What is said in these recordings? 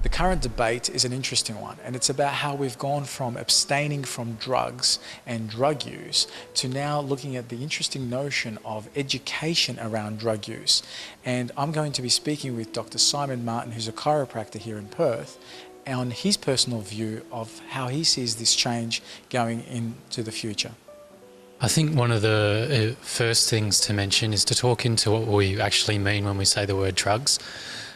The current debate is an interesting one, and it's about how we've gone from abstaining from drugs and drug use to now looking at the interesting notion of education around drug use. And I'm going to be speaking with Dr. Simon Martin, who's a chiropractor here in Perth, on his personal view of how he sees this change going into the future. I think one of the first things to mention is to talk into what we actually mean when we say the word drugs.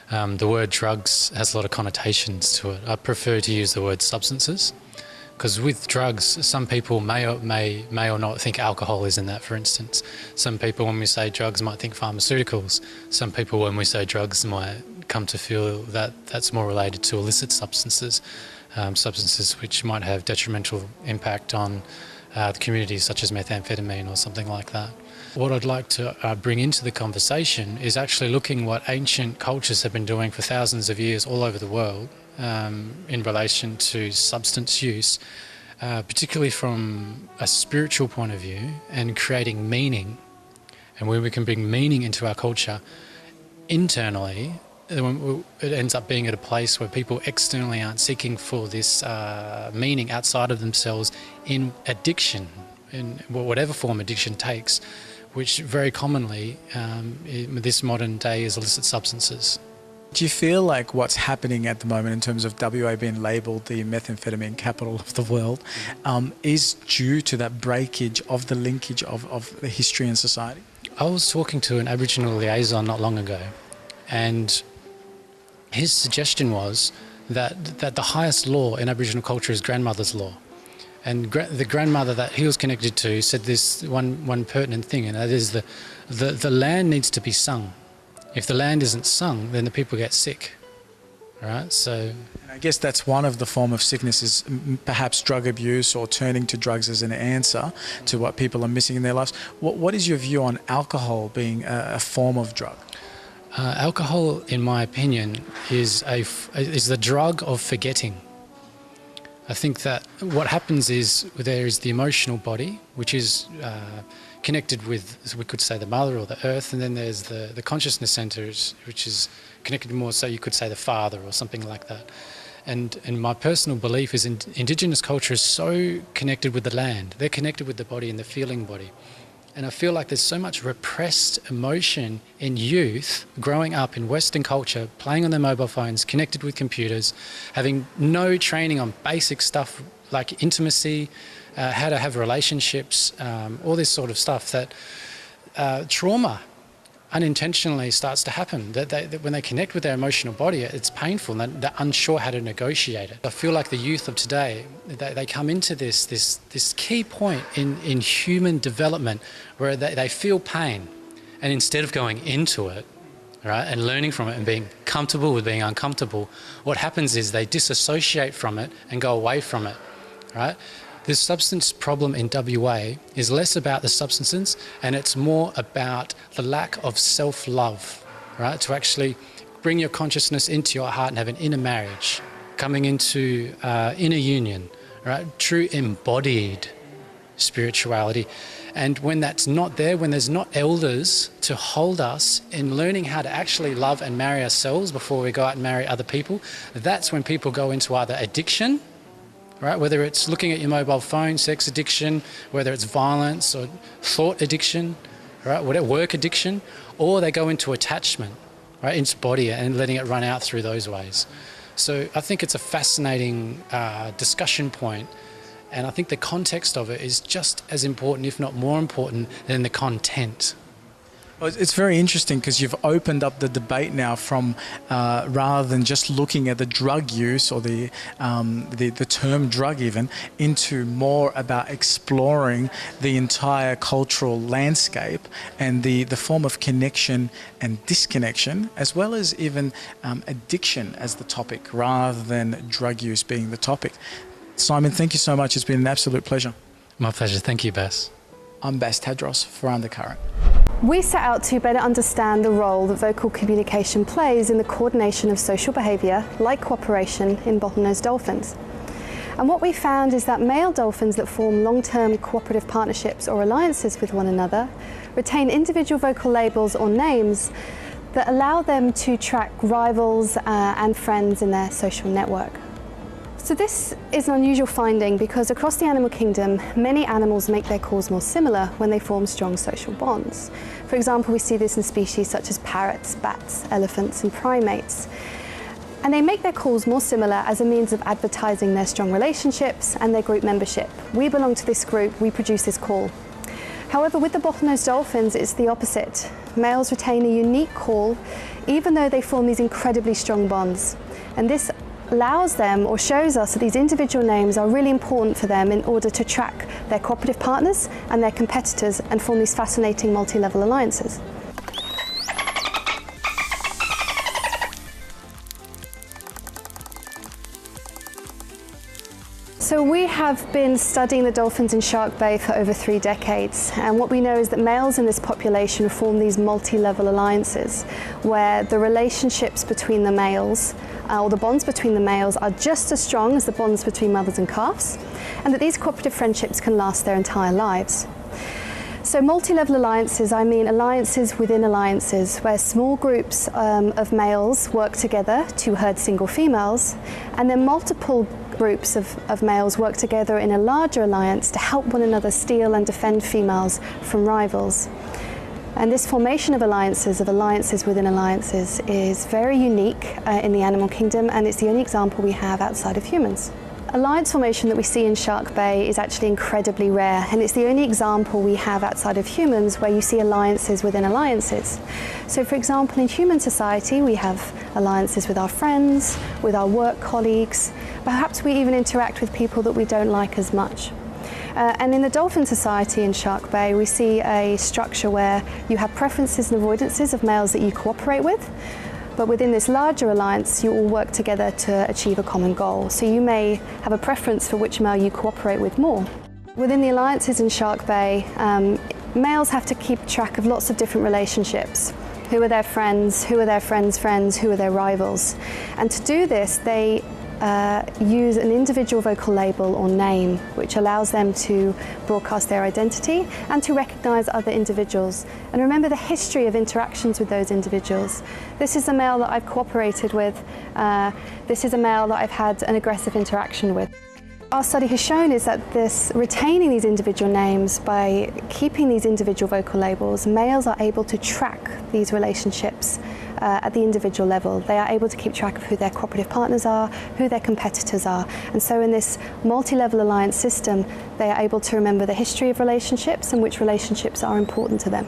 The word drugs has a lot of connotations to it. I prefer to use the word substances, because with drugs, some people may or not think alcohol is in that, for instance. Some people, when we say drugs, might think pharmaceuticals. Some people, when we say drugs, might come to feel that that's more related to illicit substances, substances which might have detrimental impact on the community, such as methamphetamine or something like that. What I'd like to bring into the conversation is actually looking what ancient cultures have been doing for thousands of years all over the world in relation to substance use, particularly from a spiritual point of view, and creating meaning, and where we can bring meaning into our culture internally. It ends up being at a place where people externally aren't seeking for this meaning outside of themselves in addiction, in whatever form addiction takes, which very commonly in this modern day is illicit substances. Do you feel like what's happening at the moment in terms of WA being labelled the methamphetamine capital of the world is due to that breakage of the linkage of the history and society? I was talking to an Aboriginal liaison not long ago, and his suggestion was that the highest law in Aboriginal culture is grandmother's law. And the grandmother that he was connected to said this one pertinent thing, and that is the land needs to be sung. If the land isn't sung, then the people get sick. Right? So, and I guess that's one of the form of sickness is perhaps drug abuse or turning to drugs as an answer to what people are missing in their lives. What is your view on alcohol being a form of drug? Alcohol, in my opinion, is the drug of forgetting. I think that what happens is there is the emotional body, which is connected with, we could say, the mother or the earth, and then there's the consciousness centers, which is connected more, so you could say the father or something like that. And my personal belief is Indigenous culture is so connected with the land. They're connected with the body and the feeling body. And I feel like there's so much repressed emotion in youth growing up in Western culture, playing on their mobile phones, connected with computers, having no training on basic stuff like intimacy, how to have relationships, all this sort of stuff, that trauma unintentionally starts to happen. That when they connect with their emotional body, it's painful, and they're unsure how to negotiate it. I feel like the youth of today, they come into this key point in human development where they feel pain, and instead of going into it, right, and learning from it and being comfortable with being uncomfortable, what happens is they disassociate from it and go away from it, right? The substance problem in WA is less about the substances, and it's more about the lack of self-love, right? To actually bring your consciousness into your heart and have an inner marriage, coming into inner union, right? True embodied spirituality. And when that's not there, when there's not elders to hold us in learning how to actually love and marry ourselves before we go out and marry other people, that's when people go into either addiction, right? Whether it's looking at your mobile phone, sex addiction, whether it's violence or thought addiction, right? Whatever, work addiction, or they go into attachment, right? Into body and letting it run out through those ways. So I think it's a fascinating discussion point, and I think the context of it is just as important, if not more important, than the content. Well, it's very interesting because you've opened up the debate now from rather than just looking at the drug use or the term drug even, into more about exploring the entire cultural landscape and the form of connection and disconnection, as well as even addiction as the topic rather than drug use being the topic. Simon, thank you so much. It's been an absolute pleasure. My pleasure. Thank you, Bas. I'm Bas Tadros for Undercurrent. We set out to better understand the role that vocal communication plays in the coordination of social behaviour, like cooperation, in bottlenose dolphins. And what we found is that male dolphins that form long-term cooperative partnerships or alliances with one another retain individual vocal labels or names, that allow them to track rivals and friends in their social network. So this is an unusual finding because across the animal kingdom, many animals make their calls more similar when they form strong social bonds. For example, we see this in species such as parrots, bats, elephants, and primates. And they make their calls more similar as a means of advertising their strong relationships and their group membership. We belong to this group, we produce this call. However, with the bottlenose dolphins, it's the opposite. Males retain a unique call, even though they form these incredibly strong bonds. And this allows them, or shows us, that these individual names are really important for them in order to track their cooperative partners and their competitors and form these fascinating multi-level alliances. So we have been studying the dolphins in Shark Bay for over 3 decades, and what we know is that males in this population form these multi-level alliances where the relationships between the males or the bonds between the males are just as strong as the bonds between mothers and calves, and that these cooperative friendships can last their entire lives. So multi-level alliances, I mean alliances within alliances, where small groups of males work together to herd single females, and then multiple groups of males work together in a larger alliance to help one another steal and defend females from rivals. And this formation of alliances within alliances, is very unique in the animal kingdom, and it's the only example we have outside of humans. Alliance formation that we see in Shark Bay is actually incredibly rare, and it's the only example we have outside of humans where you see alliances within alliances. So for example, in human society we have alliances with our friends, with our work colleagues, perhaps we even interact with people that we don't like as much. And in the dolphin society in Shark Bay, we see a structure where you have preferences and avoidances of males that you cooperate with, but within this larger alliance, you all work together to achieve a common goal. So you may have a preference for which male you cooperate with more. Within the alliances in Shark Bay, males have to keep track of lots of different relationships. Who are their friends, who are their friends' friends, who are their rivals. And to do this, they use an individual vocal label or name, which allows them to broadcast their identity and to recognize other individuals and remember the history of interactions with those individuals. This is a male that I've cooperated with. This is a male that I've had an aggressive interaction with. Our study has shown is that retaining these individual names, by keeping these individual vocal labels, males are able to track these relationships at the individual level. They are able to keep track of who their cooperative partners are, who their competitors are, and so in this multi-level alliance system, they are able to remember the history of relationships and which relationships are important to them.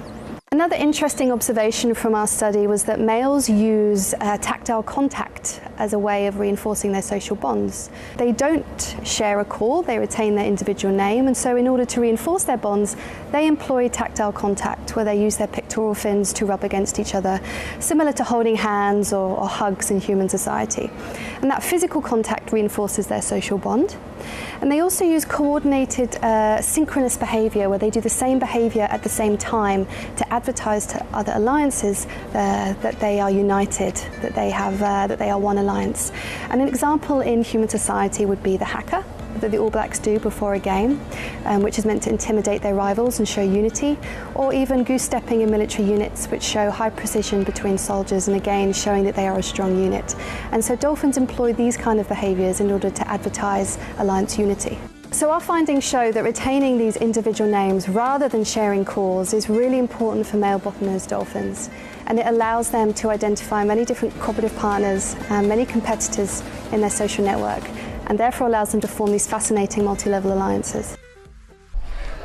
Another interesting observation from our study was that males use tactile contact as a way of reinforcing their social bonds. They don't share a call, they retain their individual name, and so in order to reinforce their bonds, they employ tactile contact, where they use their pectoral fins to rub against each other, similar to holding hands or hugs in human society. And that physical contact reinforces their social bond. And they also use coordinated synchronous behaviour, where they do the same behaviour at the same time to advertise to other alliances that they are united, that they are one alliance. And an example in human society would be the haka that the All Blacks do before a game, which is meant to intimidate their rivals and show unity, or even goose stepping in military units, which show high precision between soldiers and again showing that they are a strong unit. And so dolphins employ these kind of behaviours in order to advertise alliance unity. So our findings show that retaining these individual names rather than sharing calls is really important for male bottlenose dolphins, and it allows them to identify many different cooperative partners and many competitors in their social network, and therefore allows them to form these fascinating multi-level alliances.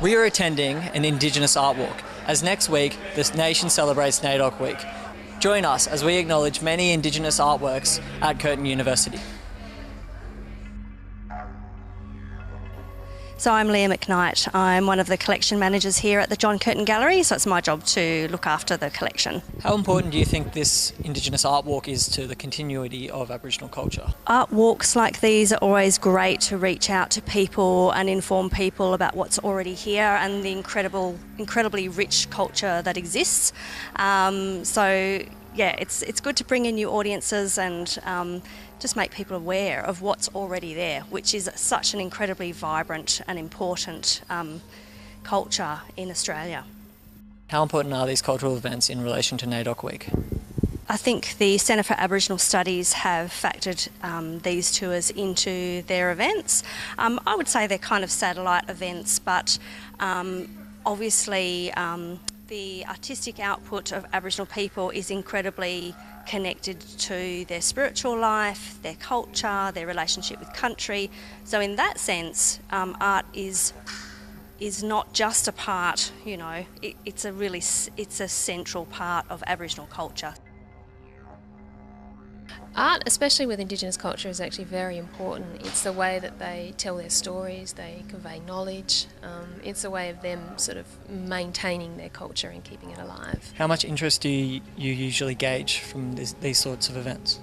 We are attending an Indigenous art walk, as next week the nation celebrates NAIDOC Week. Join us as we acknowledge many Indigenous artworks at Curtin University. So I'm Leah McKnight. I'm one of the collection managers here at the John Curtin Gallery, so it's my job to look after the collection. How important do you think this Indigenous art walk is to the continuity of Aboriginal culture? Art walks like these are always great to reach out to people and inform people about what's already here and the incredibly rich culture that exists. Yeah, it's good to bring in new audiences and just make people aware of what's already there, which is such an incredibly vibrant and important culture in Australia. How important are these cultural events in relation to NAIDOC Week? I think the Centre for Aboriginal Studies have factored these tours into their events. I would say they're kind of satellite events, but obviously the artistic output of Aboriginal people is incredibly connected to their spiritual life, their culture, their relationship with country. So in that sense, art is not just a part, it's a central part of Aboriginal culture. Art, especially with Indigenous culture, is actually very important. It's the way that they tell their stories, they convey knowledge. It's a way of them sort of maintaining their culture and keeping it alive. How much interest do you usually gauge from these sorts of events?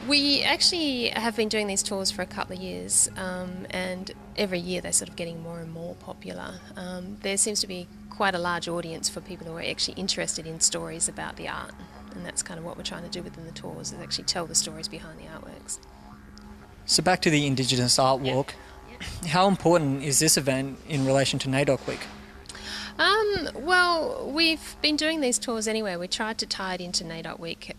We actually have been doing these tours for a couple of years, and every year they're sort of getting more and more popular. There seems to be quite a large audience for people who are actually interested in stories about the art. And that's kind of what we're trying to do within the tours, is actually tell the stories behind the artworks. So back to the Indigenous Art Walk. Yeah. How important is this event in relation to NAIDOC Week? Well, we've been doing these tours anyway. We tried to tie it into NAIDOC Week.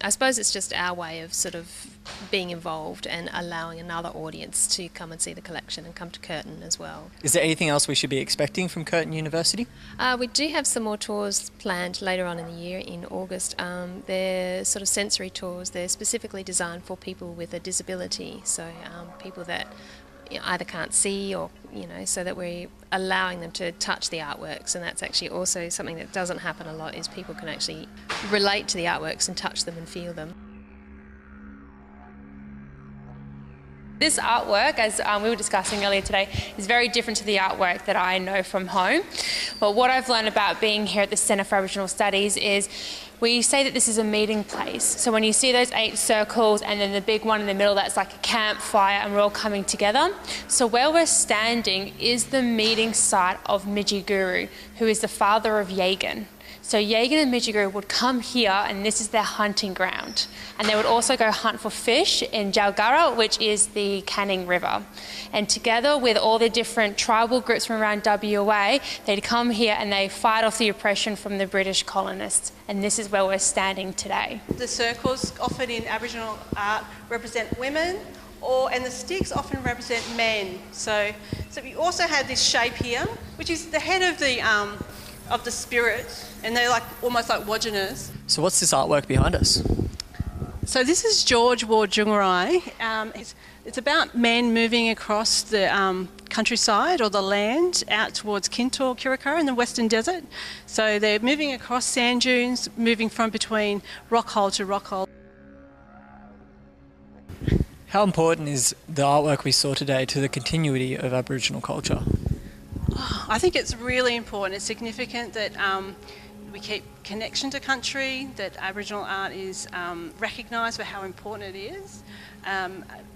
I suppose it's just our way of sort of being involved and allowing another audience to come and see the collection and come to Curtin as well. Is there anything else we should be expecting from Curtin University? We do have some more tours planned later on in the year in August. They're sort of sensory tours. They're specifically designed for people with a disability, so people that either can't see or, so that we're allowing them to touch the artworks, and that's actually also something that doesn't happen a lot, is people can actually relate to the artworks and touch them and feel them. This artwork, as we were discussing earlier today, is very different to the artwork that I know from home. But what I've learned about being here at the Centre for Aboriginal Studies is we say that this is a meeting place. So when you see those 8 circles and then the big one in the middle, that's like a campfire and we're all coming together. So where we're standing is the meeting site of Midjiguru, who is the father of Yagan. So Yagan and Midjiguru would come here, and this is their hunting ground. And they would also go hunt for fish in Jalgara, which is the Canning River. And together with all the different tribal groups from around WA, they'd come here and they fight off the oppression from the British colonists. And this is where we're standing today. The circles often in Aboriginal art represent women, and the sticks often represent men. So we also have this shape here, which is the head of the spirit, and they're almost like Wajanas. So what's this artwork behind us? So this is George Wardjungarai. It's about men moving across the countryside or the land out towards Kintor, Kirakara in the Western Desert. So they're moving across sand dunes, moving from between rock hole to rock hole. How important is the artwork we saw today to the continuity of Aboriginal culture? I think it's really important. It's significant that we keep connection to country, that Aboriginal art is recognised for how important it is.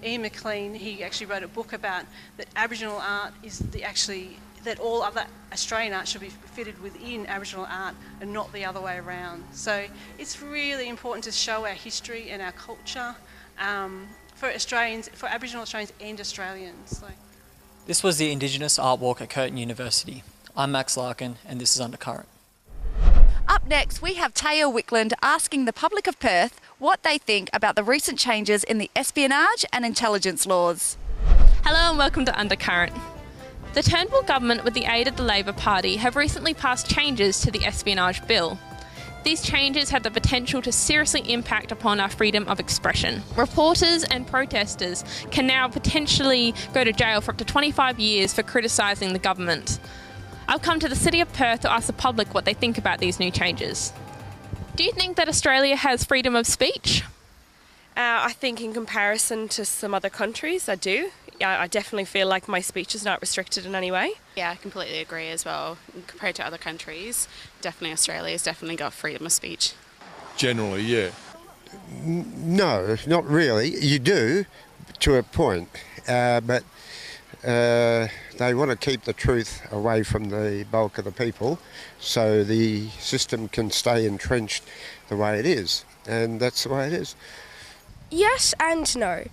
Ian McLean, he actually wrote a book about that Aboriginal art is that all other Australian art should be fitted within Aboriginal art and not the other way around. So it's really important to show our history and our culture for Australians, for Aboriginal Australians and Australians. So. This was the Indigenous Art Walk at Curtin University. I'm Max Larkin, and this is Undercurrent. Up next, we have Taya Wickland asking the public of Perth what they think about the recent changes in the espionage and intelligence laws. Hello and welcome to Undercurrent. The Turnbull government, with the aid of the Labor Party, have recently passed changes to the espionage bill. These changes have the potential to seriously impact upon our freedom of expression. Reporters and protesters can now potentially go to jail for up to 25 years for criticising the government. I've come to the City of Perth to ask the public what they think about these new changes. Do you think that Australia has freedom of speech? I think in comparison to some other countries, I do. I definitely feel like my speech is not restricted in any way. Yeah, I completely agree as well. Compared to other countries, definitely Australia's definitely got freedom of speech. Generally, yeah. No, not really. You do, to a point, but they want to keep the truth away from the bulk of the people so the system can stay entrenched the way it is, and that's the way it is. Yes and no.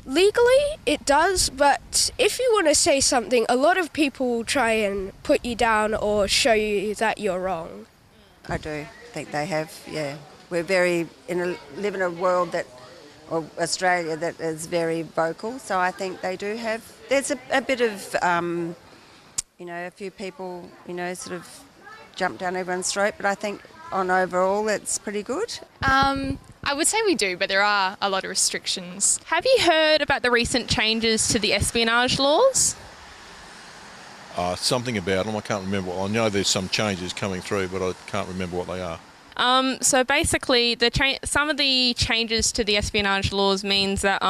Legally, it does, but if you want to say something, a lot of people will try and put you down or show you that you're wrong. I do think they have, yeah. We're live in a world or Australia that is very vocal. So I think they do have. There's a bit of, a few people, sort of jump down everyone's throat. But I think on overall, it's pretty good. I would say we do, but there are a lot of restrictions. Have you heard about the recent changes to the espionage laws? Something about them, I can't remember. I know there's some changes coming through, but I can't remember what they are. So basically, some of the changes to the espionage laws means that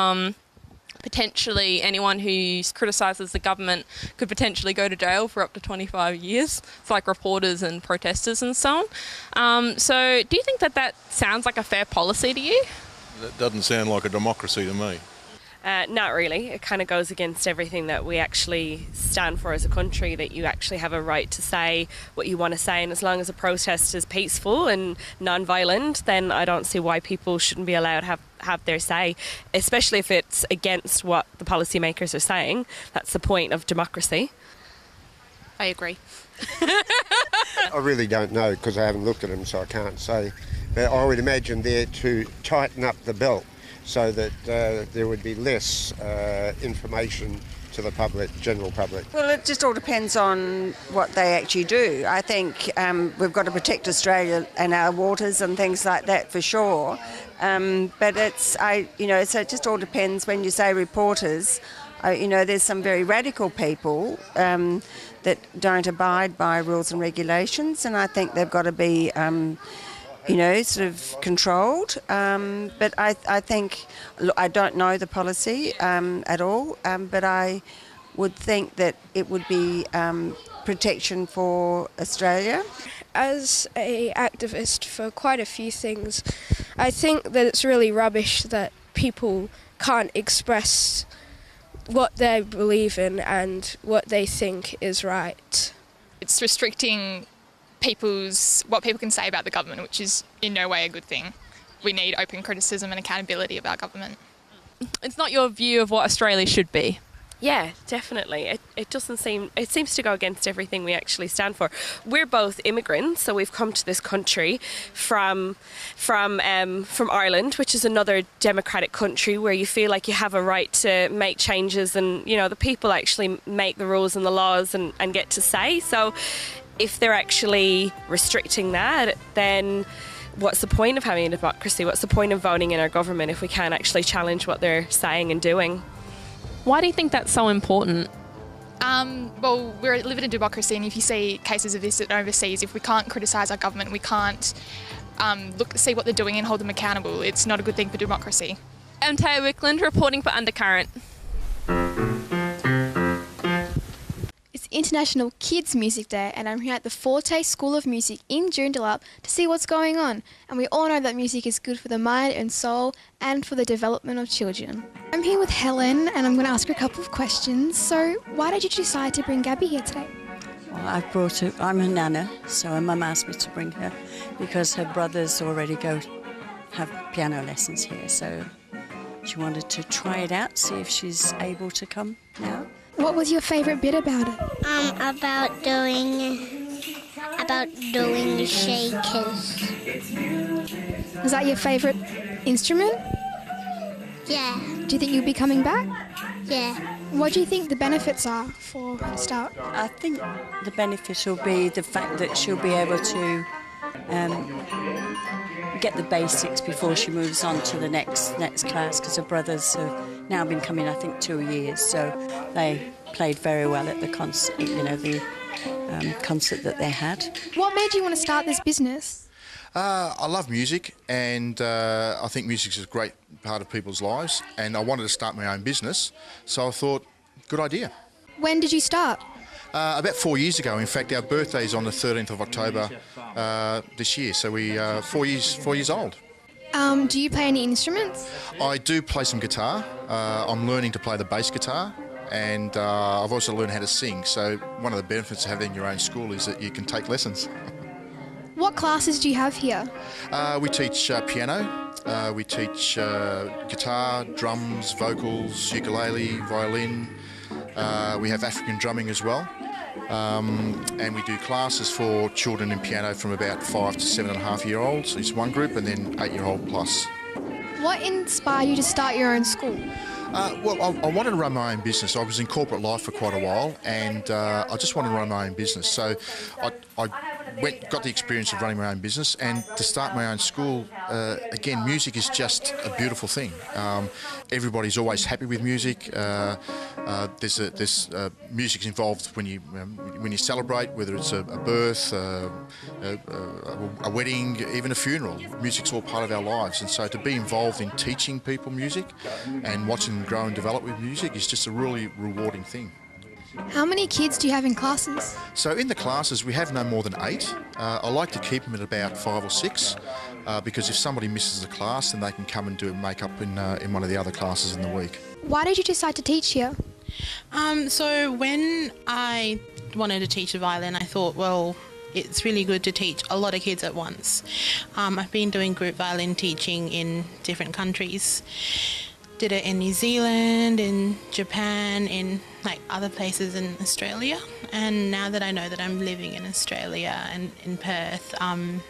potentially anyone who criticises the government could potentially go to jail for up to 25 years. It's like reporters and protesters and so on. So do you think that sounds like a fair policy to you? That doesn't sound like a democracy to me. Not really. It kind of goes against everything that we actually stand for as a country, that you actually have a right to say what you want to say, and as long as a protest is peaceful and non-violent, then I don't see why people shouldn't be allowed to have their say, especially if it's against what the policymakers are saying. That's the point of democracy. I agree. I really don't know because I haven't looked at them, so I can't say. But I would imagine they're to tighten up the belt so that there would be less information to the public, general public. Well, it just all depends on what they actually do. I think we've got to protect Australia and our waters and things like that for sure. But so it just all depends. When you say reporters, there's some very radical people that don't abide by rules and regulations, and I think they've got to be sort of controlled. But I think, look, I don't know the policy at all, but I would think that it would be protection for Australia. As an activist for quite a few things, I think that it's really rubbish that people can't express what they believe in and what they think is right. It's restricting what people can say about the government, which is in no way a good thing. We need open criticism and accountability of our government. It's not your view of what Australia should be? Yeah, definitely. It seems to go against everything we actually stand for. We're both immigrants, so we've come to this country from Ireland, which is another democratic country where you feel like you have a right to make changes, and the people actually make the rules and the laws and get to say. So if they're actually restricting that, then what's the point of having a democracy? What's the point of voting in our government if we can't actually challenge what they're saying and doing? Why do you think that's so important? Well, we live in a democracy, and if you see cases of this overseas, if we can't criticise our government, we can't see what they're doing and hold them accountable, it's not a good thing for democracy. I'm Taya Wickland, reporting for Undercurrent. It's International Kids Music Day, and I'm here at the Forte School of Music in Joondalup to see what's going on. And we all know that music is good for the mind and soul and for the development of children. I'm here with Helen, and I'm going to ask her a couple of questions. So why did you decide to bring Gabby here today? Well, I'm her nana, so her mum asked me to bring her because her brothers already have piano lessons here. So she wanted to try it out, see if she's able to come now. What was your favourite bit about it? About doing shakers. Was that your favourite instrument? Yeah. Do you think you'll be coming back? Yeah. What do you think the benefits are for a start? I think the benefit will be the fact that she'll be able to get the basics before she moves on to the next class, because her brothers have now been coming, I think, 2 years, so they played very well at the concert, the concert that they had. What made you want to start this business? I love music, and I think music is a great part of people's lives, and I wanted to start my own business, so I thought, good idea. When did you start? About 4 years ago. In fact, our birthday is on the 13th of October this year, so we're 4 years old. Do you play any instruments? I do play some guitar. I'm learning to play the bass guitar, and I've also learned how to sing, so one of the benefits of having your own school is that you can take lessons. What classes do you have here? We teach piano, we teach guitar, drums, vocals, ukulele, violin. We have African drumming as well. and we do classes for children in piano from about 5 to 7.5-year-olds. It's one group, and then 8-year-old plus. What inspired you to start your own school? Well, I wanted to run my own business. I was in corporate life for quite a while, and I just wanted to run my own business. So I got the experience of running my own business, and to start my own school, again, music is just a beautiful thing. Everybody's always happy with music. There's music's involved when you celebrate, whether it's a birth, a wedding, even a funeral. Music's all part of our lives, and so to be involved in teaching people music and watching them grow and develop with music is just a really rewarding thing. How many kids do you have in classes? So in the classes we have no more than 8. I like to keep them at about 5 or 6 because if somebody misses a class then they can come and do makeup in one of the other classes in the week. Why did you decide to teach here? So when I wanted to teach the violin, I thought, well, it's really good to teach a lot of kids at once. I've been doing group violin teaching in different countries. Did it in New Zealand, in Japan, in like other places in Australia. And now that I know that I'm living in Australia and in Perth, I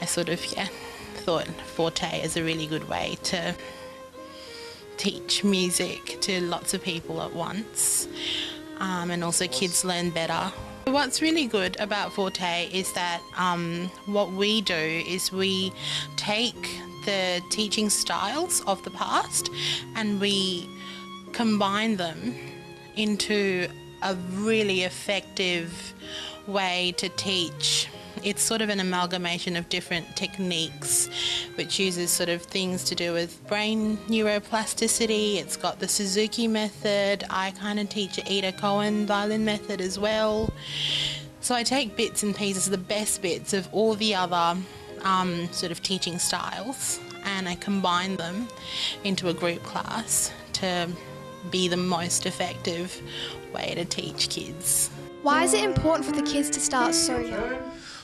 sort of thought Forte is a really good way to teach music to lots of people at once, and also kids learn better. What's really good about Forte is that what we do is we take the teaching styles of the past and we combine them into a really effective way to teach. It's sort of an amalgamation of different techniques which uses sort of things to do with brain neuroplasticity. It's got the Suzuki method. I kind of teach the Ida Cohen violin method as well. So I take bits and pieces, the best bits of all the other sort of teaching styles, and I combine them into a group class to be the most effective way to teach kids. Why is it important for the kids to start so young?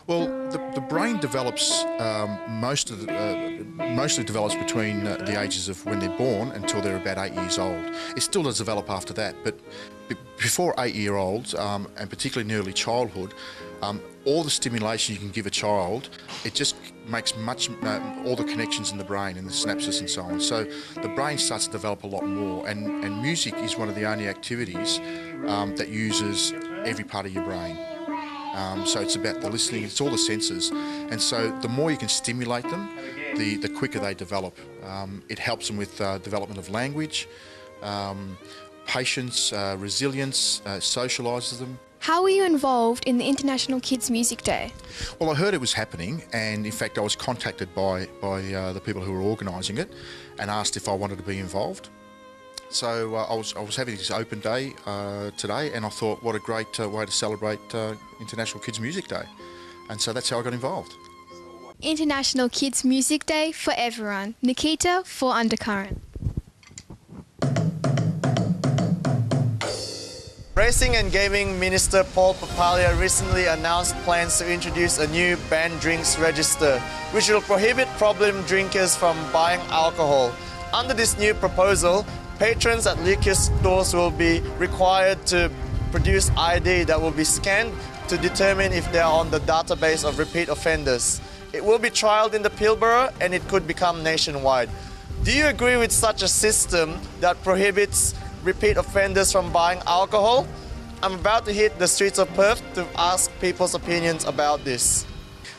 Well, the brain develops, mostly develops between the ages of when they're born until they're about 8 years old. It still does develop after that, but before 8-year-olds, and particularly in early childhood, all the stimulation you can give a child, it just makes all the connections in the brain and the synapses and so on. So the brain starts to develop a lot more, and music is one of the only activities that uses every part of your brain. So it's about the listening, it's all the senses, and so the more you can stimulate them, the quicker they develop. It helps them with development of language, patience, resilience, socialises them. How were you involved in the International Kids Music Day? Well, I heard it was happening, and in fact I was contacted by the people who were organising it and asked if I wanted to be involved. So I was having this open day today, and I thought what a great way to celebrate International Kids Music Day, and so that's how I got involved. International Kids Music Day for everyone. Nikita for Undercurrent. Racing and Gaming Minister Paul Papalia recently announced plans to introduce a new banned drinks register, which will prohibit problem drinkers from buying alcohol. Under this new proposal, patrons at liquor stores will be required to produce ID that will be scanned to determine if they are on the database of repeat offenders. It will be trialled in the Pilbara and it could become nationwide. Do you agree with such a system that prohibits repeat offenders from buying alcohol? I'm about to hit the streets of Perth to ask people's opinions about this.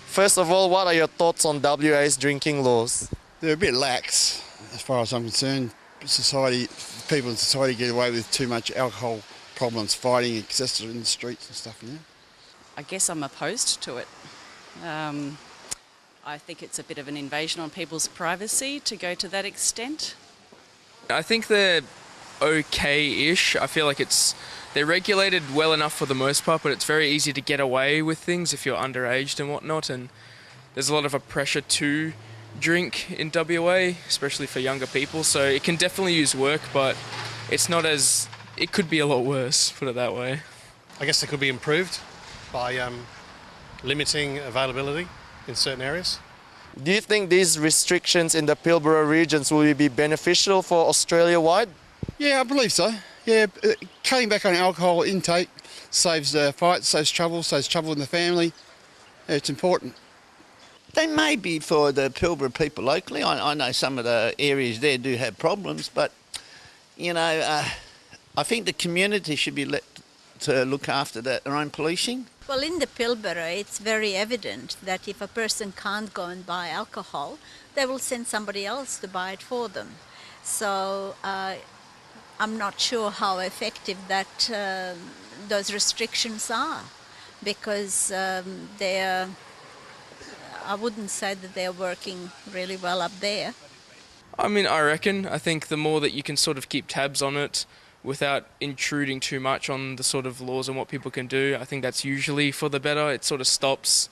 First of all, what are your thoughts on WA's drinking laws? They're a bit lax, as far as I'm concerned. People in society get away with too much alcohol problems, fighting, etc. in the streets and stuff, you know? I guess I'm opposed to it. I think it's a bit of an invasion on people's privacy to go to that extent. I think they're okay-ish. I feel like they're regulated well enough for the most part, but it's very easy to get away with things if you're underaged and whatnot, and there's a lot of a pressure to drink in WA, especially for younger people, so it can definitely use work, but it could be a lot worse, put it that way. I guess it could be improved by limiting availability in certain areas. Do you think these restrictions in the Pilbara regions will be beneficial for Australia-wide? Yeah, I believe so. Yeah, cutting back on alcohol intake saves fights, saves trouble in the family. Yeah, it's important. They may be for the Pilbara people locally. I know some of the areas there do have problems, but, you know, I think the community should be let to look after their own policing. Well, in the Pilbara, it's very evident that if a person can't go and buy alcohol, they will send somebody else to buy it for them. So I'm not sure how effective that those restrictions are, because I wouldn't say that they're working really well up there. I mean, I think the more that you can sort of keep tabs on it without intruding too much on the sort of laws and what people can do, I think that's usually for the better. It sort of stops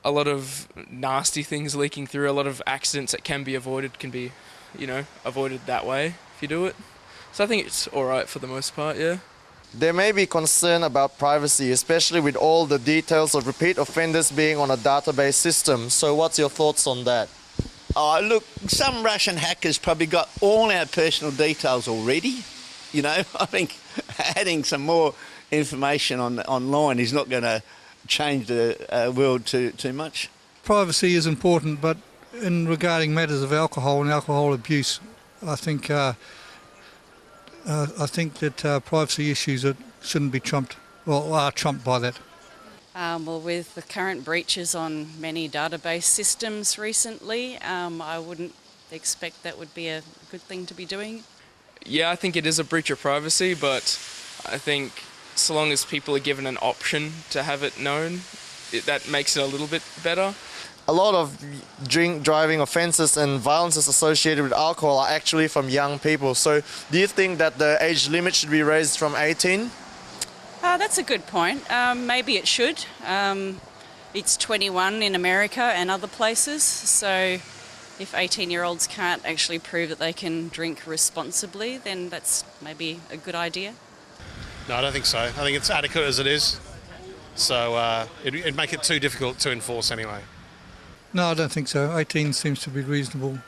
a lot of nasty things leaking through. A lot of accidents that can be avoided can be, you know, avoided that way if you do it. So I think it's all right for the most part, yeah. There may be concern about privacy, especially with all the details of repeat offenders being on a database system. So what's your thoughts on that? Oh, look, some Russian hackers probably got all our personal details already. You know, I think adding some more information online is not going to change the world too much. Privacy is important, but in regarding matters of alcohol and alcohol abuse, I think that privacy issues shouldn't be trumped, or are trumped by that. Well, with the current breaches on many database systems recently, I wouldn't expect that would be a good thing to be doing. Yeah, I think it is a breach of privacy, but I think so long as people are given an option to have it known, that makes it a little bit better. A lot of drink driving offences and violences associated with alcohol are actually from young people. So do you think that the age limit should be raised from 18? That's a good point. Maybe it should. It's 21 in America and other places, so if 18-year-olds can't actually prove that they can drink responsibly, then that's maybe a good idea. No, I don't think so. I think it's adequate as it is. So it'd make it too difficult to enforce anyway. No, I don't think so. 18 seems to be reasonable.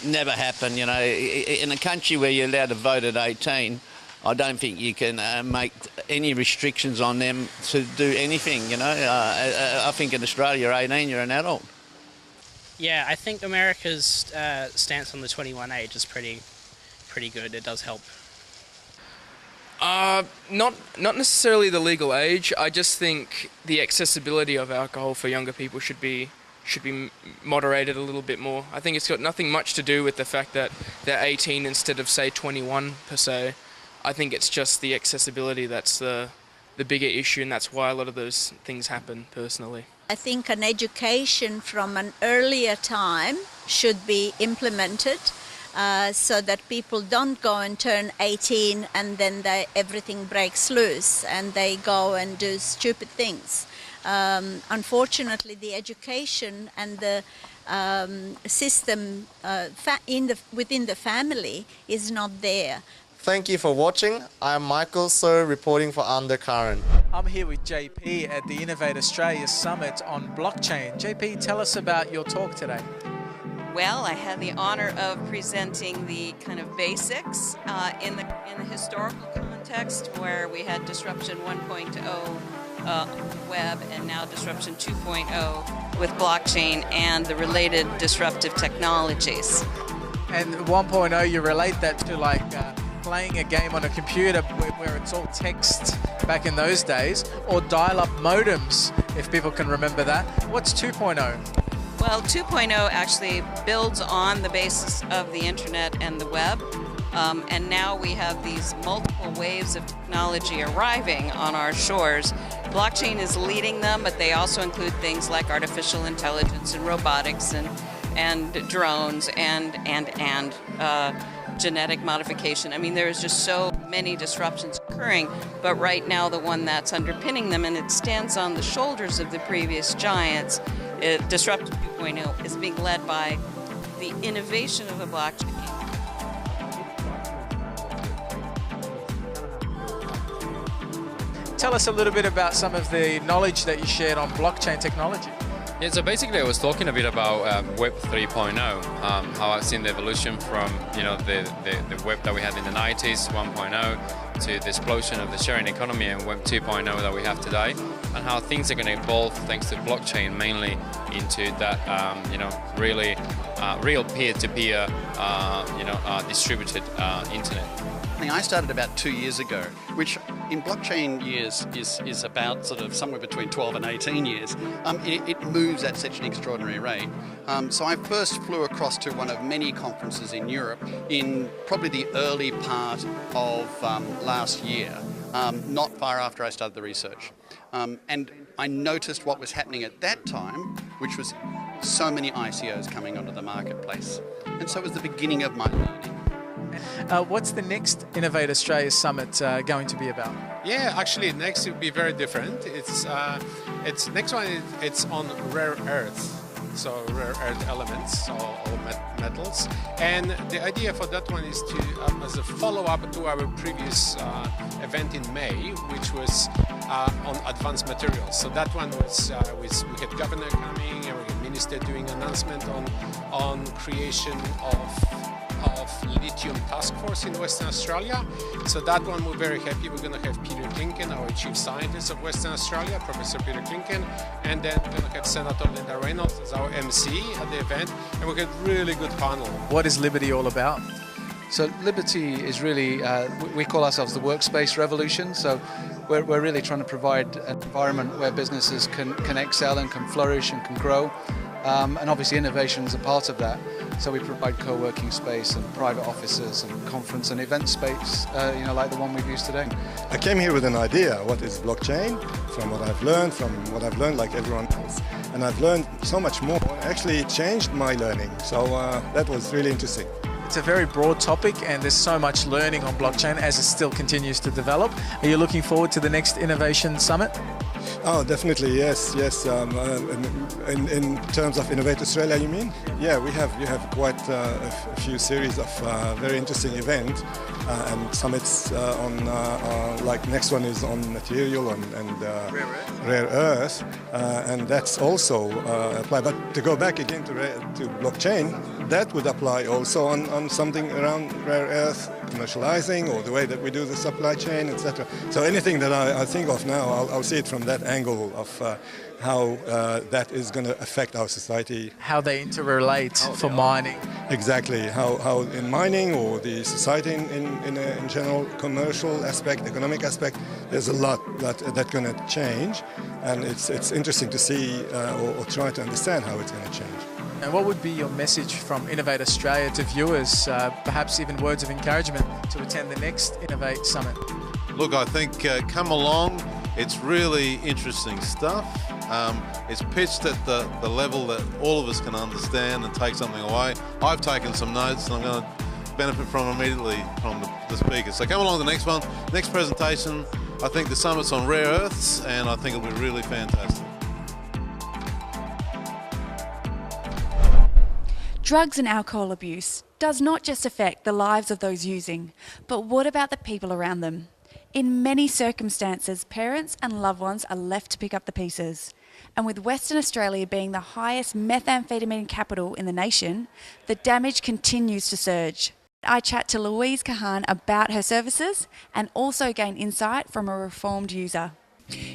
Never happen, you know. In a country where you're allowed to vote at 18, I don't think you can make any restrictions on them to do anything, you know. I think in Australia, you're 18, you're an adult. Yeah, I think America's stance on the 21 age is pretty good. It does help. Not necessarily the legal age. I just think the accessibility of alcohol for younger people should be moderated a little bit more. I think it's got nothing much to do with the fact that they're 18 instead of, say, 21 per se. I think it's just the accessibility that's the bigger issue, and that's why a lot of those things happen, personally. I think an education from an earlier time should be implemented so that people don't go and turn 18 and then everything breaks loose and they go and do stupid things. Unfortunately, the education and the system within the family is not there. Thank you for watching. I'm Michael So, reporting for Undercurrent. I'm here with JP at the Innovate Australia Summit on blockchain. JP, tell us about your talk today. Well, I had the honor of presenting the kind of basics in the historical context, where we had disruption 1.0 web and now disruption 2.0 with blockchain and the related disruptive technologies. And 1.0, you relate that to like playing a game on a computer where it's all text back in those days, or dial-up modems, if people can remember that. What's 2.0? Well, 2.0 actually builds on the basis of the internet and the web, and now we have these multiple waves of technology arriving on our shores. Blockchain is leading them, but they also include things like artificial intelligence and robotics and drones and genetic modification. I mean, there's just so many disruptions occurring, but right now the one that's underpinning them, and it stands on the shoulders of the previous giants, Disruptive 2.0, is being led by the innovation of the blockchain. Tell us a little bit about some of the knowledge that you shared on blockchain technology. Yeah, so basically I was talking a bit about Web 3.0, how I've seen the evolution from, you know, the web that we had in the 90s, 1.0, to the explosion of the sharing economy and Web 2.0 that we have today, and how things are going to evolve thanks to blockchain mainly into that, you know, really real peer-to-peer, you know, distributed internet. I started about 2 years ago, which in blockchain years is about sort of somewhere between 12 and 18 years. It moves at such an extraordinary rate. So I first flew across to one of many conferences in Europe in probably the early part of last year, not far after I started the research. And I noticed what was happening at that time, which was so many ICOs coming onto the marketplace. And so it was the beginning of my learning. What's the next Innovate Australia Summit going to be about? Yeah, actually, next will be very different. It's next one. It's on rare earth, so rare earth elements or metals. And the idea for that one is to, as a follow-up to our previous event in May, which was on advanced materials. So that one was we had governor coming and we had minister doing announcement on creation of lithium task force in Western Australia. So that one we're very happy. We're going to have Peter Klinken, our chief scientist of Western Australia, Professor Peter Klinken, and then we're going to have Senator Linda Reynolds as our MC at the event, and we'll get a really good panel. What is Liberty all about? So Liberty is really, we call ourselves the workspace revolution. So we're really trying to provide an environment where businesses can excel and can flourish and can grow. And obviously innovation is a part of that. So we provide co-working space and private offices and conference and event space, you know, like the one we've used today. I came here with an idea, what is blockchain, from what I've learned like everyone else. And I've learned so much more. Actually, it changed my learning. So that was really interesting. It's a very broad topic and there's so much learning on blockchain as it still continues to develop. Are you looking forward to the next Innovation Summit? Oh, definitely, yes. In terms of Innovate Australia, you mean? Yeah, we have quite a few series of very interesting events and summits like next one is on material and rare earth, and that's also apply. But to go back again to blockchain, that would apply also on something around rare earth commercializing or the way that we do the supply chain, etc. So anything that I think of now, I'll see it from that angle of how that is going to affect our society. How they interrelate for mining. Exactly, how in mining or the society in general, commercial aspect, economic aspect, there's a lot that's going to change, and it's interesting to see or try to understand how it's going to change. And what would be your message from Innovate Australia to viewers, perhaps even words of encouragement to attend the next Innovate Summit? Look, I think come along. It's really interesting stuff. It's pitched at the level that all of us can understand and take something away. I've taken some notes and I'm going to benefit from immediately from the speakers. So come along to the next one. Next presentation, I think the summit's on rare earths, and I think it'll be really fantastic. Drugs and alcohol abuse does not just affect the lives of those using, but what about the people around them? In many circumstances, parents and loved ones are left to pick up the pieces. And with Western Australia being the highest methamphetamine capital in the nation, the damage continues to surge. I chat to Louise Kahan about her services and also gain insight from a reformed user.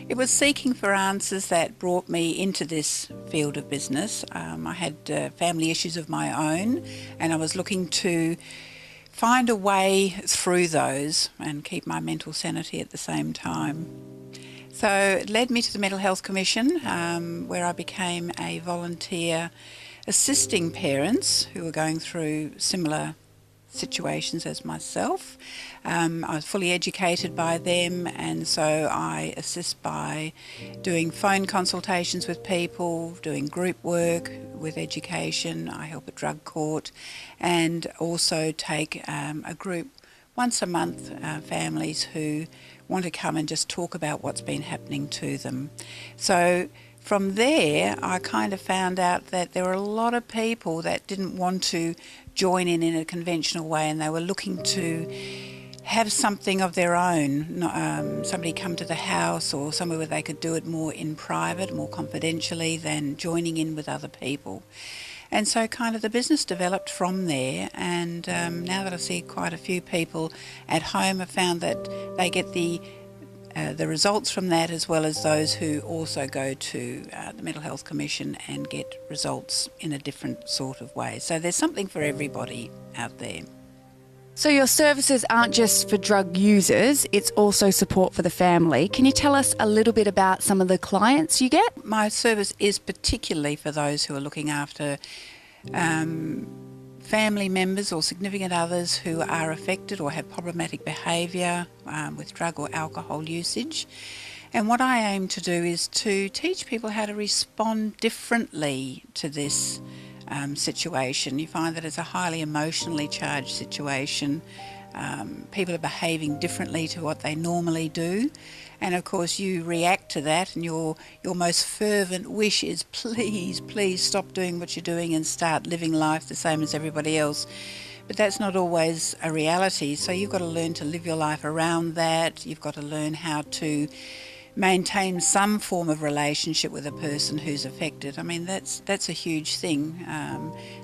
It was seeking for answers that brought me into this field of business. I had family issues of my own, and I was looking to find a way through those and keep my mental sanity at the same time. So it led me to the Mental Health Commission, where I became a volunteer assisting parents who were going through similar situations as myself. I was fully educated by them, and so I assist by doing phone consultations with people, doing group work with education. I help at drug court, and also take a group once a month, families who want to come and just talk about what's been happening to them. So from there, I kind of found out that there were a lot of people that didn't want to join in a conventional way, and they were looking to have something of their own, somebody come to the house or somewhere where they could do it more in private, more confidentially than joining in with other people. And so kind of the business developed from there, and now that I see quite a few people at home, I've found that they get the results from that, as well as those who also go to the Mental Health Commission and get results in a different sort of way. So there's something for everybody out there. So your services aren't just for drug users, it's also support for the family. Can you tell us a little bit about some of the clients you get? My service is particularly for those who are looking after family members or significant others who are affected or have problematic behaviour with drug or alcohol usage. And what I aim to do is to teach people how to respond differently to this situation. You find that it's a highly emotionally charged situation. People are behaving differently to what they normally do. And of course you react to that, and your most fervent wish is please, please stop doing what you're doing and start living life the same as everybody else. But that's not always a reality, so you've got to learn to live your life around that. You've got to learn how to maintain some form of relationship with a person who's affected. I mean, that's a huge thing.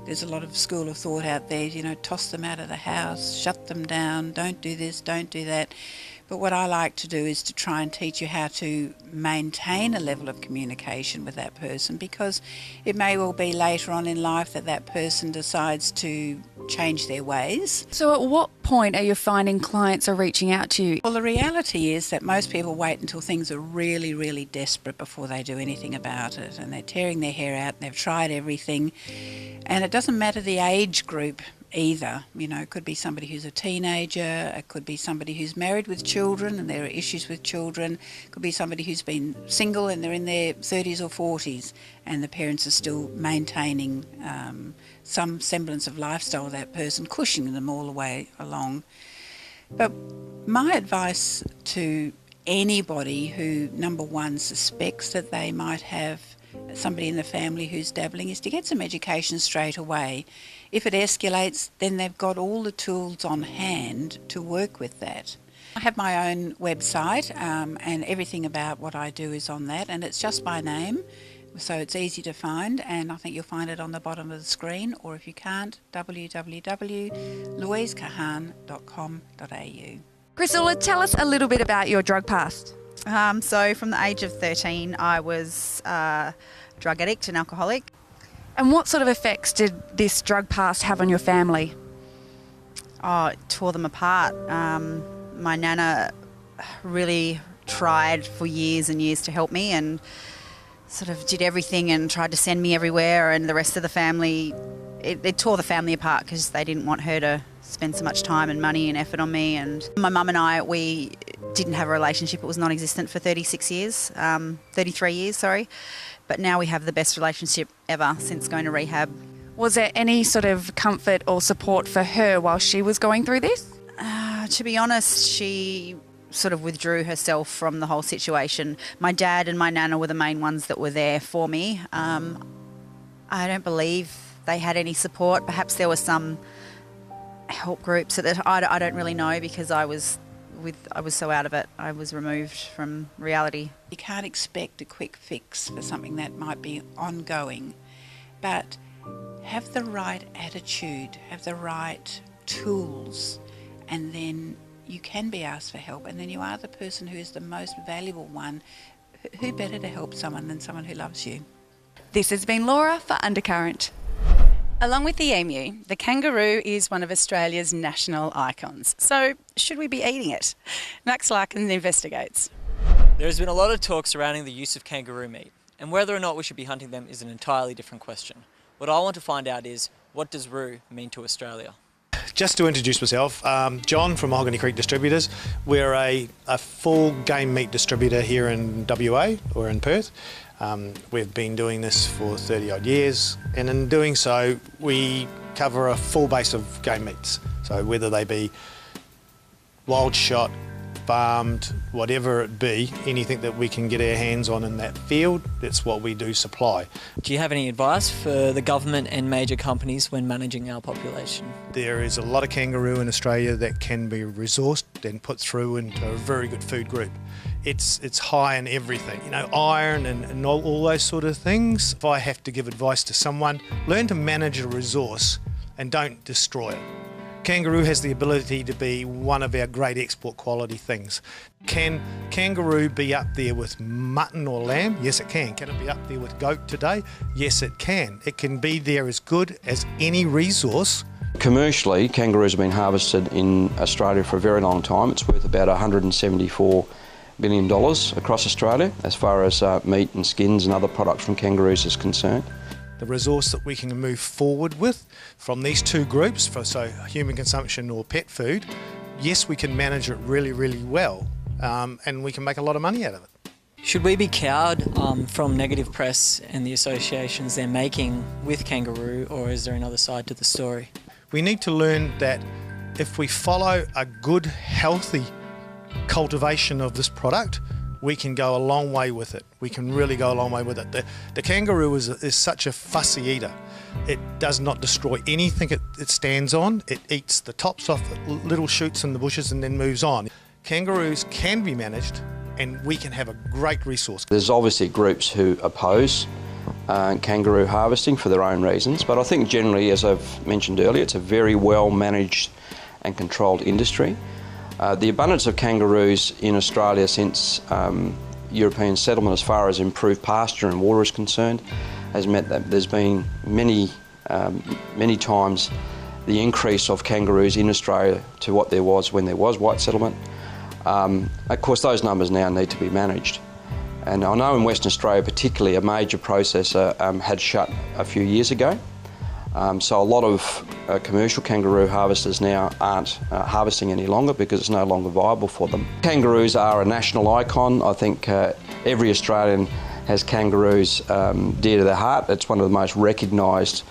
There's a lot of school of thought out there, you know, toss them out of the house, shut them down, don't do this, don't do that. But what I like to do is to try and teach you how to maintain a level of communication with that person, because it may well be later on in life that that person decides to change their ways. So at what point are you finding clients are reaching out to you? Well, the reality is that most people wait until things are really, really desperate before they do anything about it, and they're tearing their hair out and they've tried everything, and it doesn't matter the age group either. You know, it could be somebody who's a teenager, it could be somebody who's married with children and there are issues with children, it could be somebody who's been single and they're in their 30s or 40s and the parents are still maintaining some semblance of lifestyle with that person, cushioning them all the way along. But my advice to anybody who, number one, suspects that they might have somebody in the family who's dabbling is to get some education straight away. If it escalates, then they've got all the tools on hand to work with that. I have my own website and everything about what I do is on that, and it's just my name, so it's easy to find, and I think you'll find it on the bottom of the screen, or if you can't, www.louisecahan.com.au. Crystal, tell us a little bit about your drug past. So from the age of 13, I was a drug addict and alcoholic. And what sort of effects did this drug past have on your family? Oh, it tore them apart. My nana really tried for years and years to help me and sort of did everything and tried to send me everywhere, and the rest of the family, it tore the family apart because they didn't want her to spend so much time and money and effort on me. And my mum and I, we didn't have a relationship. It was non-existent for 33 years, sorry. But now we have the best relationship ever since going to rehab. Was there any sort of comfort or support for her while she was going through this? To be honest, she sort of withdrew herself from the whole situation. My dad and my nana were the main ones that were there for me. I don't believe they had any support. Perhaps there were some help groups that I don't really know, because I was so out of it. I was removed from reality. You can't expect a quick fix for something that might be ongoing, but have the right attitude, have the right tools, and then you can be asked for help, and then you are the person who is the most valuable one. Who better to help someone than someone who loves you? This has been Laura for Undercurrent. Along with the emu, the kangaroo is one of Australia's national icons. So, should we be eating it? Max Larkin investigates. There has been a lot of talk surrounding the use of kangaroo meat, and whether or not we should be hunting them is an entirely different question. What I want to find out is, what does roo mean to Australia? Just to introduce myself, John from Mahogany Creek Distributors. We're a full game meat distributor here in WA, or in Perth. We've been doing this for 30 odd years, and in doing so we cover a full base of game meats. So whether they be wild shot, farmed, whatever it be, anything that we can get our hands on in that field, that's what we do supply. Do you have any advice for the government and major companies when managing our population? There is a lot of kangaroo in Australia that can be resourced and put through into a very good food group. It's high in everything, you know, iron and all those sort of things. If I have to give advice to someone, learn to manage a resource and don't destroy it. Kangaroo has the ability to be one of our great export quality things. Can kangaroo be up there with mutton or lamb? Yes, it can. Can it be up there with goat today? Yes, it can. It can be there as good as any resource. Commercially, kangaroos have been harvested in Australia for a very long time. It's worth about $174 billion across Australia as far as meat and skins and other products from kangaroos is concerned. The resource that we can move forward with from these two groups, so human consumption or pet food, yes, we can manage it really, really well, and we can make a lot of money out of it. Should we be cowed from negative press and the associations they're making with kangaroo, or is there another side to the story? We need to learn that if we follow a good, healthy cultivation of this product, we can go a long way with it. We can really go a long way with it. The kangaroo is such a fussy eater. It does not destroy anything it stands on. It eats the tops off little shoots in the bushes and then moves on. Kangaroos can be managed and we can have a great resource. There's obviously groups who oppose kangaroo harvesting for their own reasons, but I think generally, as I've mentioned earlier, it's a very well managed and controlled industry. The abundance of kangaroos in Australia since European settlement, as far as improved pasture and water is concerned, has meant that there's been many times the increase of kangaroos in Australia to what there was when there was white settlement. Of course, those numbers now need to be managed. And I know in Western Australia particularly, a major processor had shut a few years ago. So a lot of commercial kangaroo harvesters now aren't harvesting any longer because it's no longer viable for them. Kangaroos are a national icon. I think every Australian has kangaroos dear to their heart. It's one of the most recognised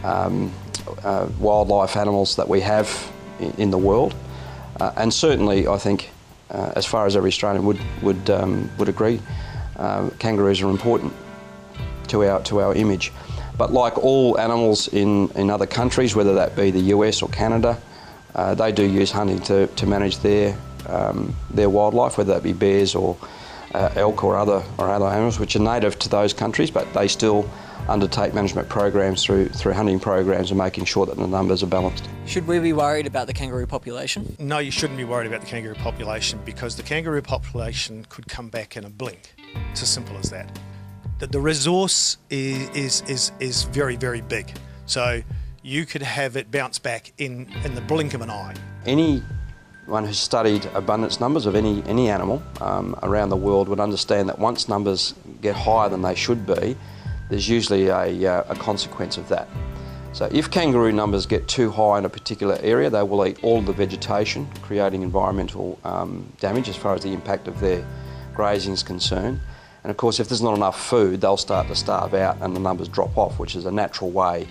wildlife animals that we have in the world. And certainly I think, as far as every Australian would agree, kangaroos are important to our image. But like all animals in other countries, whether that be the US or Canada, they do use hunting to manage their wildlife, whether that be bears or elk or other animals which are native to those countries, but they still undertake management programs through hunting programs and making sure that the numbers are balanced. Should we be worried about the kangaroo population? No, you shouldn't be worried about the kangaroo population because the kangaroo population could come back in a blink. It's as simple as that. The resource is very, very big. So you could have it bounce back in the blink of an eye. Anyone who's studied abundance numbers of any animal around the world would understand that once numbers get higher than they should be, there's usually a consequence of that. So if kangaroo numbers get too high in a particular area, they will eat all of the vegetation, creating environmental damage as far as the impact of their grazing is concerned. And of course, if there's not enough food, they'll start to starve out and the numbers drop off, which is a natural way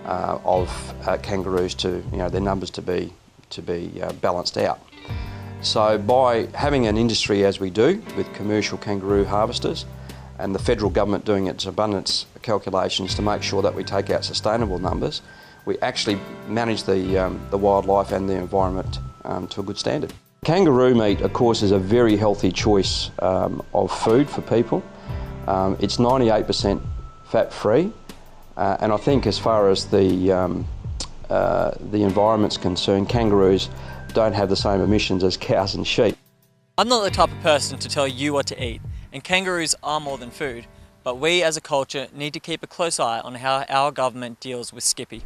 of kangaroos to, their numbers to be balanced out. So by having an industry as we do with commercial kangaroo harvesters and the federal government doing its abundance calculations to make sure that we take out sustainable numbers, we actually manage the wildlife and the environment to a good standard. Kangaroo meat, of course, is a very healthy choice of food for people. It's 98% fat-free, and I think as far as the environment's concerned, kangaroos don't have the same emissions as cows and sheep. I'm not the type of person to tell you what to eat, and kangaroos are more than food, but we as a culture need to keep a close eye on how our government deals with Skippy.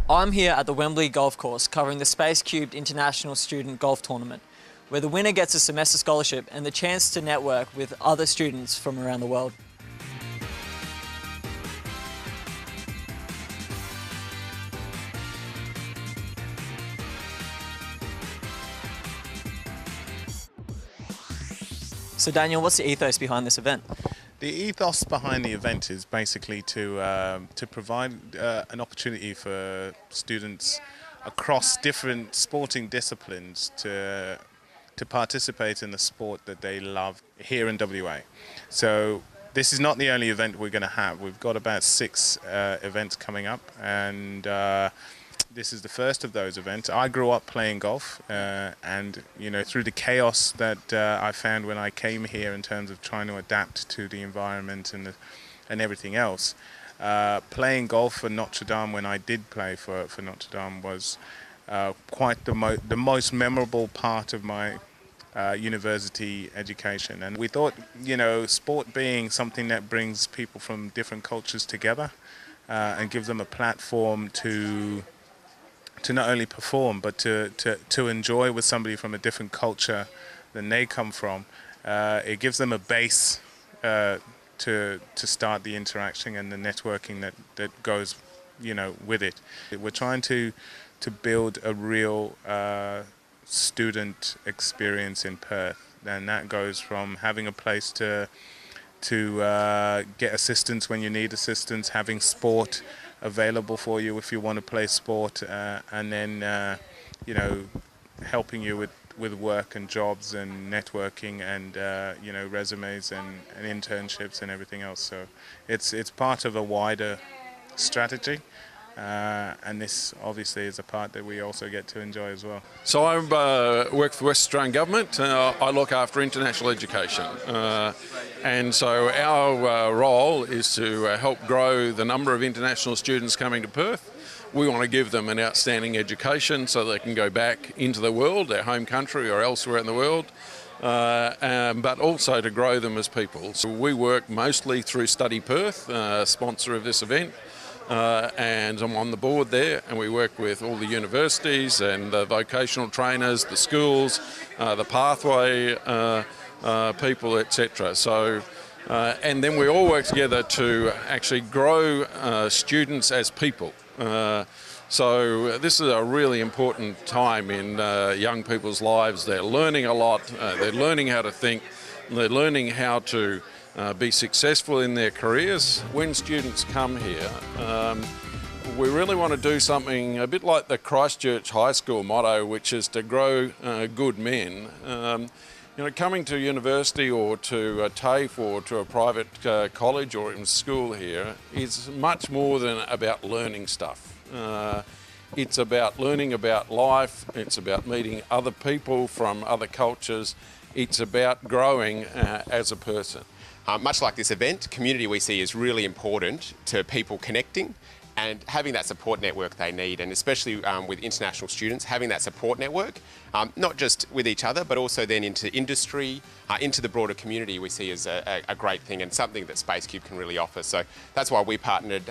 I'm here at the Wembley Golf Course covering the Space Cubed International Student Golf Tournament, where the winner gets a semester scholarship and the chance to network with other students from around the world. So Daniel, what's the ethos behind this event? The ethos behind the event is basically to provide an opportunity for students across different sporting disciplines to to participate in the sport that they love here in WA. So this is not the only event we're going to have. We've got about 6 events coming up, and this is the first of those events. I grew up playing golf, and through the chaos that I found when I came here in terms of trying to adapt to the environment and everything else, playing golf for Notre Dame when I did play for Notre Dame was quite the most memorable part of my university education. And we thought, sport being something that brings people from different cultures together and gives them a platform to not only perform, but to enjoy with somebody from a different culture than they come from. It gives them a base to start the interaction and the networking that goes, with it. We're trying to build a real student experience in Perth, and that goes from having a place to get assistance when you need assistance, having sport available for you if you want to play sport, and then helping you with work and jobs and networking and resumes and internships and everything else. So it's part of a wider strategy. And this obviously is a part that we also get to enjoy as well. So I work for West Australian Government. I look after international education. And so our role is to help grow the number of international students coming to Perth. We want to give them an outstanding education so they can go back into the world, their home country or elsewhere in the world. But also to grow them as people. So we work mostly through Study Perth, sponsor of this event. And I'm on the board there, and we work with all the universities and the vocational trainers, the schools, the pathway people, etc. So, and then we all work together to actually grow students as people. So this is a really important time in young people's lives. They're learning a lot, they're learning how to think, they're learning how to be successful in their careers. When students come here, we really want to do something a bit like the Christchurch High School motto, which is to grow good men. Coming to university or to a TAFE or to a private college or in school here is much more than about learning stuff. It's about learning about life, it's about meeting other people from other cultures, it's about growing as a person. Much like this event, community we see is really important to people connecting and having that support network they need, and especially with international students, having that support network, not just with each other, but also then into industry, into the broader community we see as a great thing and something that SpaceCube can really offer. So that's why we partnered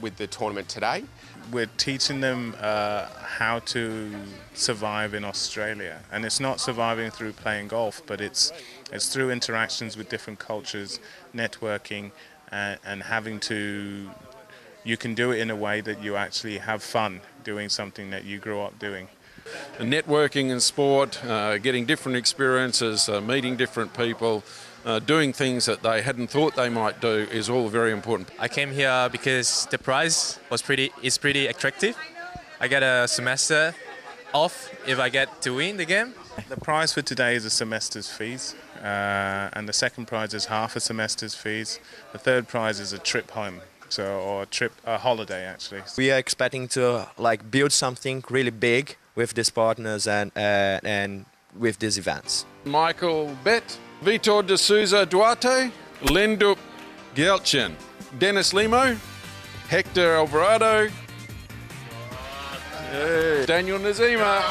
with the tournament today. We're teaching them how to survive in Australia, and it's not surviving through playing golf, but it's through interactions with different cultures, networking, and having to. You can do it in a way that you actually have fun doing something that you grew up doing. Networking in sport, getting different experiences, meeting different people, doing things that they hadn't thought they might do is all very important. I came here because the prize is pretty attractive. I get a semester off if I get to win the game. The prize for today is a semester's fees, and the second prize is half a semester's fees. The third prize is a trip home. A holiday actually. We are expecting to build something really big with these partners and with these events. Michael Bett, Vitor de Souza Duarte, Lendup Gelchen, Dennis Limo, Hector Alvarado, Daniel Nazima.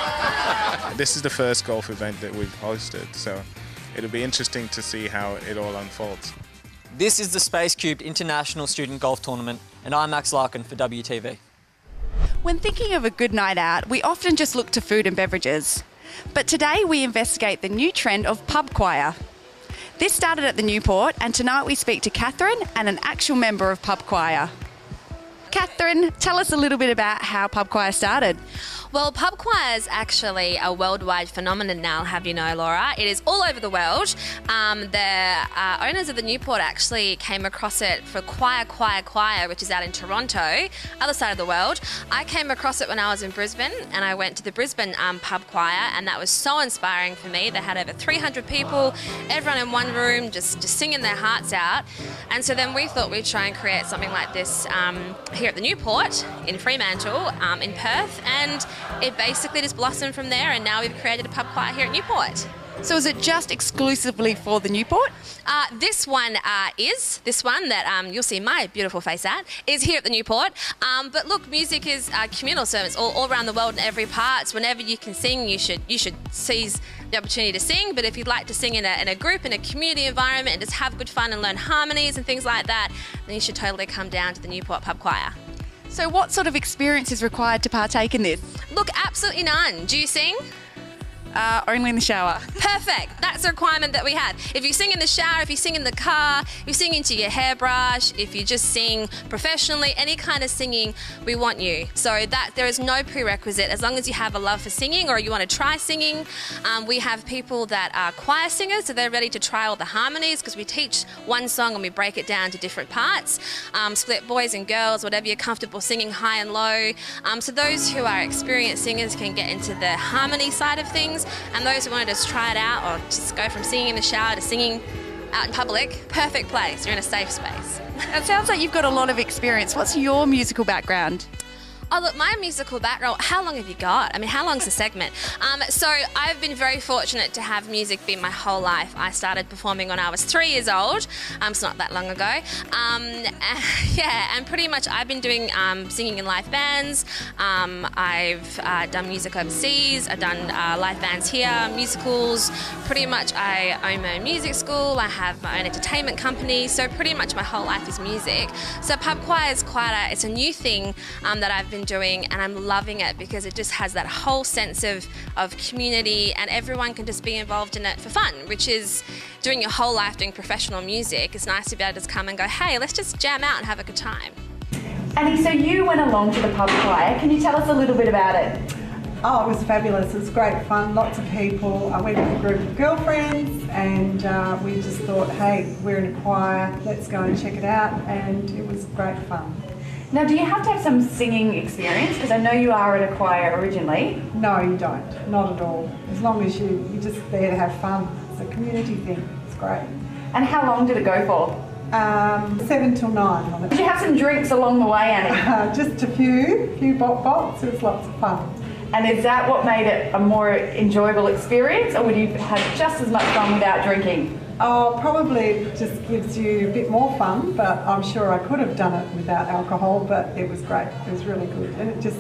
This is the first golf event that we've hosted, so it'll be interesting to see how it all unfolds. This is the SpaceCube International Student Golf Tournament, and I'm Max Larkin for WTV. When thinking of a good night out, we often just look to food and beverages. But today we investigate the new trend of pub choir. This started at the Newport, and tonight we speak to Catherine and an actual member of pub choir. Catherine, tell us a little bit about how pub choir started. Well, pub choir is actually a worldwide phenomenon now, I'll have you know, Laura. It is all over the world. The owners of the Newport actually came across it for Choir, which is out in Toronto, other side of the world. I came across it when I was in Brisbane, and I went to the Brisbane pub choir, and that was so inspiring for me. They had over 300 people, everyone in one room, just singing their hearts out. And so then we thought we'd try and create something like this here at the Newport in Fremantle, in Perth, and it basically just blossomed from there, and now we've created a pub choir here at Newport. So is it just exclusively for the Newport? This one that you'll see my beautiful face at is here at the Newport. But look, music is communal, so it's all around the world in every part. So whenever you can sing, you should seize the opportunity to sing. But if you'd like to sing in a group, in a community environment, and just have good fun and learn harmonies and things like that, then you should totally come down to the Newport Pub Choir. So what sort of experience is required to partake in this? Look, absolutely none. Do you sing? Only in the shower. Perfect. That's a requirement that we have. If you sing in the shower, if you sing in the car, if you sing into your hairbrush, if you just sing professionally, any kind of singing, we want you. So that there is no prerequisite. As long as you have a love for singing or you want to try singing, we have people that are choir singers, so they're ready to try all the harmonies because we teach one song and we break it down to different parts. Split boys and girls, whatever you're comfortable singing, high and low. So those who are experienced singers can get into the harmony side of things. And those who want to just try it out or just go from singing in the shower to singing out in public, perfect place. You're in a safe space. It sounds like you've got a lot of experience. What's your musical background? Oh, look, my musical background, how long have you got? I mean, how long's the segment? So I've been very fortunate to have music be my whole life. I started performing when I was 3 years old. It's not that long ago. And pretty much I've been doing singing in live bands. I've done music overseas. I've done live bands here, musicals. Pretty much I own my own music school. I have my own entertainment company. So pretty much my whole life is music. So pub choir is it's a new thing that I've been doing, and I'm loving it because it just has that whole sense of community, and everyone can just be involved in it for fun, which is doing your whole life doing professional music. It's nice to be able to just come and go, hey, let's just jam out and have a good time. Annie, so you went along to the pub choir. Can you tell us a little bit about it? Oh, it was fabulous. It was great fun, lots of people. I went with a group of girlfriends and we just thought, hey, we're in a choir, let's go and check it out, and it was great fun. Now, do you have to have some singing experience? Because I know you are at a choir originally. No, you don't. Not at all. As long as you're just there to have fun. It's a community thing. It's great. And how long did it go for? 7 till 9. Did you have some drinks along the way, Annie? Just a few bop-bops. It was lots of fun. And is that what made it a more enjoyable experience, or would you have just as much fun without drinking? Oh, probably just gives you a bit more fun, but I'm sure I could have done it without alcohol, but it was great. It was really good, and it just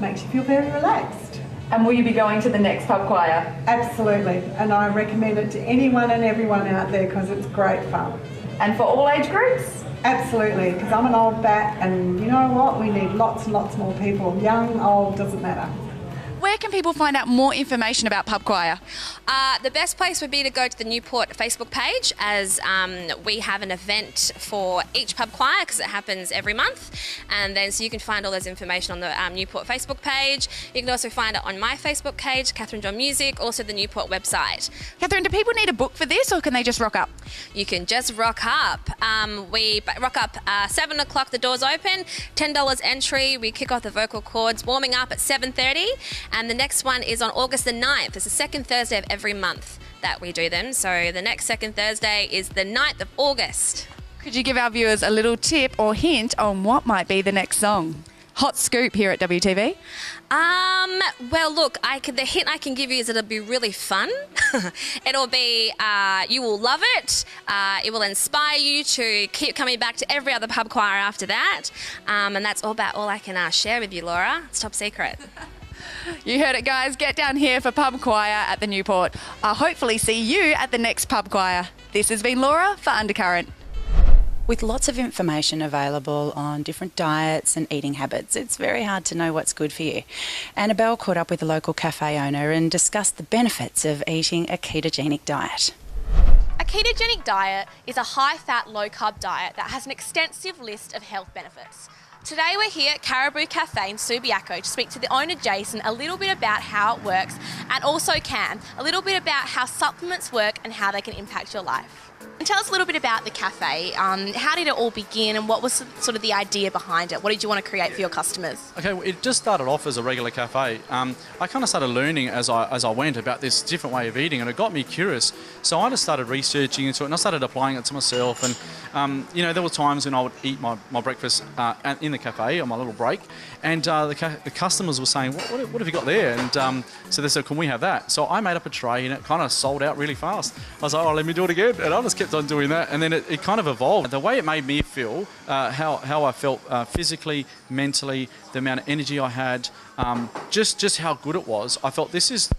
makes you feel very relaxed. And will you be going to the next pub choir? Absolutely, and I recommend it to anyone and everyone out there because it's great fun. And for all age groups? Absolutely, because I'm an old bat, and you know what? We need lots and lots more people. Young, old, doesn't matter. Where can people find out more information about pub choir? The best place would be to go to the Newport Facebook page, as we have an event for each pub choir because it happens every month, and then so you can find all those information on the Newport Facebook page. You can also find it on my Facebook page, Catherine John Music, also the Newport website. Catherine, do people need a book for this, or can they just rock up? You can just rock up. We rock up 7 o'clock, the doors open, $10 entry. We kick off the vocal cords, warming up at 7:30. And the next one is on August the 9th. It's the second Thursday of every month that we do them. So the next second Thursday is the 9th of August. Could you give our viewers a little tip or hint on what might be the next song? Hot scoop here at WTV. Well, look, the hint I can give you is it'll be really fun. It'll be, you will love it. It will inspire you to keep coming back to every other pub choir after that. And that's all I can share with you, Laura. It's top secret. You heard it, guys. Get down here for pub choir at the Newport. I'll hopefully see you at the next pub choir. This has been Laura for Undercurrent. With lots of information available on different diets and eating habits, it's very hard to know what's good for you. Annabelle caught up with a local cafe owner and discussed the benefits of eating a ketogenic diet. A ketogenic diet is a high-fat, low-carb diet that has an extensive list of health benefits. Today we're here at Caribou Cafe in Subiaco to speak to the owner Jason a little bit about how it works, and also Cam, a little bit about how supplements work and how they can impact your life. And tell us a little bit about the cafe. How did it all begin and what was sort of the idea behind it? What did you want to create for your customers? Okay, well, it just started off as a regular cafe. I kind of started learning as I went about this different way of eating, and it got me curious. So I just started researching into it and I started applying it to myself. And there were times when I would eat my breakfast in the cafe on my little break, and the customers were saying, what have you got there? And so they said, can we have that? So I made up a tray and it kind of sold out really fast. I was like, oh, let me do it again. And I just kept on doing that, and then it kind of evolved. The way it made me feel, how I felt physically, mentally, the amount of energy I had, just how good it was. I felt this is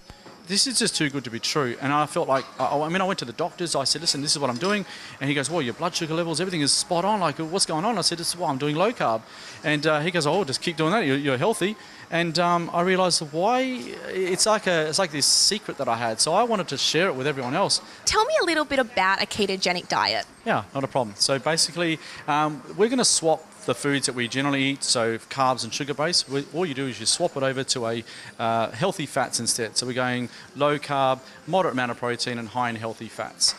just too good to be true. And I felt like, I went to the doctors. I said, listen, this is what I'm doing. And he goes, well, your blood sugar levels, everything is spot on. Like, what's going on? I said, this is why I'm doing low carb. And he goes, oh, just keep doing that. You're healthy. And I realised why it's like this secret that I had. So I wanted to share it with everyone else. Tell me a little bit about a ketogenic diet. Yeah, not a problem. So basically, we're going to swap the foods that we generally eat, so carbs and sugar based. All you do is you swap it over to a healthy fats instead. So we're going low carb, moderate amount of protein, and high in healthy fats.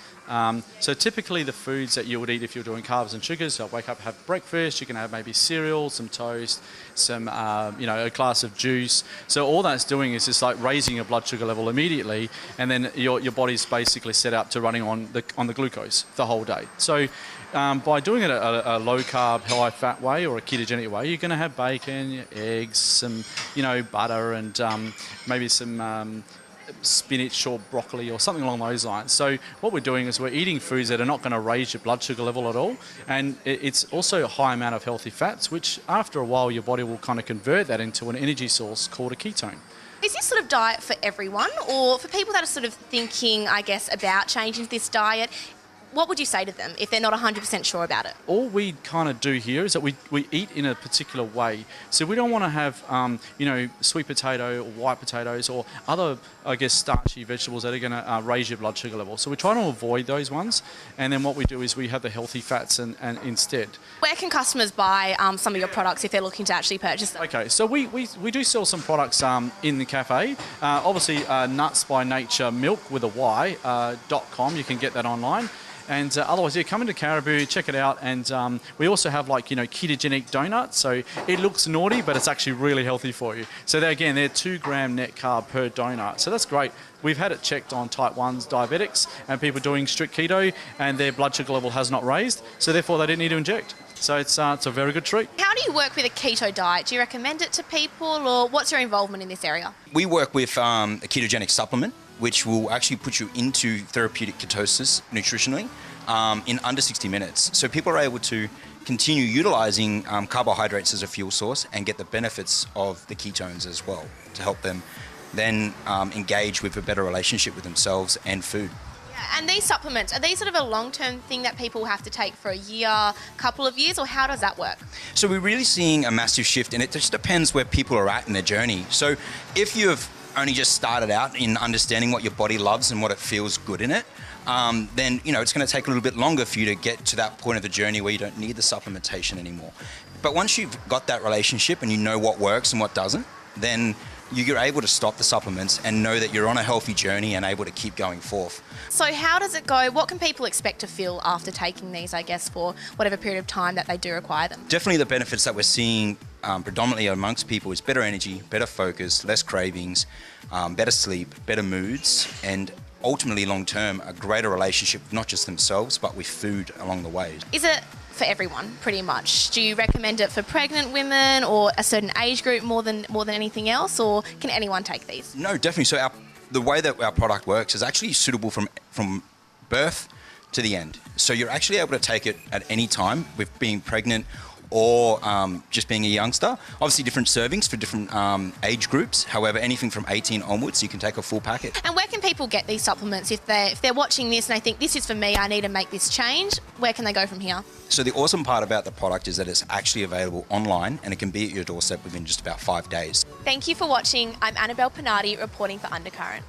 So typically the foods that you would eat if you're doing carbs and sugars, so wake up, have breakfast, you can have maybe cereal, some toast, some, a glass of juice. So all that's doing is just like raising your blood sugar level immediately, and then your body's basically set up to running on the glucose the whole day. So by doing it a low carb, high fat way or a ketogenic way, you're going to have bacon, eggs, some, butter, and maybe some spinach or broccoli or something along those lines. So what we're doing is we're eating foods that are not going to raise your blood sugar level at all, and it's also a high amount of healthy fats, which after a while your body will kind of convert that into an energy source called a ketone. Is this sort of diet for everyone, or for people that are sort of thinking, I guess, about changing this diet? What would you say to them if they're not 100% sure about it? All we kind of do here is that we eat in a particular way. So we don't want to have, sweet potato or white potatoes or other, starchy vegetables that are going to raise your blood sugar level. So we try to avoid those ones. And then what we do is we have the healthy fats and instead. Where can customers buy some of your products if they're looking to actually purchase them? Okay, so we do sell some products in the cafe. Obviously, Nuts by Nature Milk with a Y.com. You can get that online. And otherwise, come into Caribou, check it out. And we also have ketogenic donuts. So it looks naughty, but it's actually really healthy for you. So they're 2 gram net carb per donut. So that's great. We've had it checked on type 1s diabetics and people doing strict keto, and their blood sugar level has not raised. So therefore, they didn't need to inject. So it's a very good treat. How do you work with a keto diet? Do you recommend it to people, or what's your involvement in this area? We work with a ketogenic supplement, which will actually put you into therapeutic ketosis nutritionally in under 60 minutes. So people are able to continue utilizing carbohydrates as a fuel source and get the benefits of the ketones as well to help them then engage with a better relationship with themselves and food. Yeah, and these supplements, are these sort of a long-term thing that people have to take for a year, couple of years, or how does that work? So we're really seeing a massive shift, and it just depends where people are at in their journey. So if you've only just started out in understanding what your body loves and what it feels good in it, then it's going to take a little bit longer for you to get to that point of the journey where you don't need the supplementation anymore. But once you've got that relationship and you know what works and what doesn't, then you're able to stop the supplements and know that you're on a healthy journey and able to keep going forth. So how does it go? What can people expect to feel after taking these, I guess, for whatever period of time that they do require them? Definitely the benefits that we're seeing predominantly amongst people is better energy, better focus, less cravings, better sleep, better moods, and ultimately long-term a greater relationship, not just themselves, but with food along the way. Is it for everyone, pretty much? Do you recommend it for pregnant women or a certain age group more than anything else, or can anyone take these? No, definitely. So the way that our product works is actually suitable from birth to the end. So you're actually able to take it at any time with being pregnant or just being a youngster. Obviously different servings for different age groups. However, anything from 18 onwards, you can take a full packet. And where can people get these supplements? If they're watching this and they think this is for me, I need to make this change, where can they go from here? So the awesome part about the product is that it's actually available online and it can be at your doorstep within just about 5 days. Thank you for watching. I'm Annabelle Pinardi reporting for Undercurrent.